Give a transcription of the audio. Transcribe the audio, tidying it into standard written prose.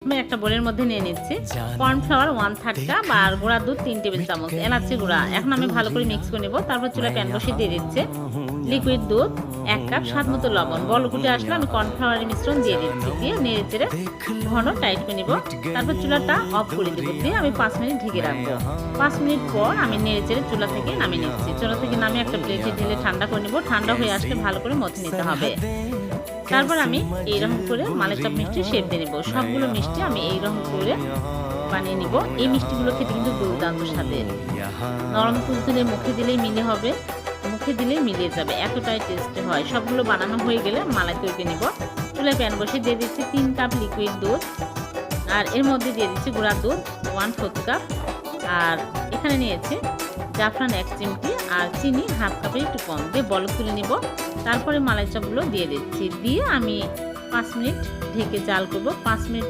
আমি একটা বোলের মধ্যে নিয়ে নিচ্ছি কর্নফ্লাওয়ার 1/3 কাপ আর গুঁড়া দুধ 3 টেবিল চামচ, এলাচি গুঁড়া। এখন আমি ভালো করে মিক্স করে নেব। তারপর চুলা প্যান বসিয়ে দিয়ে দিচ্ছি লিকুইড দুধ 1 কাপ, স্বাদ মতো লবণ। বলকুটে আসলে আমি কর্নফ্লাওয়ারের মিশ্রণ দিয়ে দিচ্ছি, দিয়ে নেড়ে চেড়ে ঘন টাইট করে নিব। তারপর চুলাটা অফ করে দেবো, দিয়ে আমি 5 মিনিট ঢেকে রাখবো। 5 মিনিট পর আমি নেড়ে চেড়ে চুলা থেকে নামিয়ে নিচ্ছি। চুলা থেকে নামিয়ে একটা প্লেটে ঢেলে ঠান্ডা করে নেব। ঠান্ডা হয়ে আসলে ভালো করে মথে নিতে হবে। তারপর আমি এইরকম করে মালাই চাপ মিষ্টি শেপ দিয়ে নেব। সবগুলো মিষ্টি আমি এইরকম করে বানিয়ে নিব। এই মিষ্টিগুলো খেতে কিন্তু দুর্দান্ত স্বাদের। নরম তুলতুলে মুখে দিলেই মিলে হবে, মুখে দিলেই মিলিয়ে যাবে, এতটাই টেস্টি হয়। সবগুলো বানানো হয়ে গেলে মালাই তৈরি নিব। চুলায় প্যান বসিয়ে দিয়ে দিচ্ছি 3 কাপ লিকুইড দুধ, আর এর মধ্যে দিয়ে দিচ্ছি গুঁড়া দুধ 1/4 কাপ, আর এখানে নিয়েছি জাফরান 1 চিমটি, আর চিনি 1/2 কাপের একটু কম, দিয়ে বলক তুলে নিব। তারপরে মালাই চাপগুলো দিয়ে দিচ্ছি, দিয়ে আমি 5 মিনিট ঢেকে জাল করব। 5 মিনিট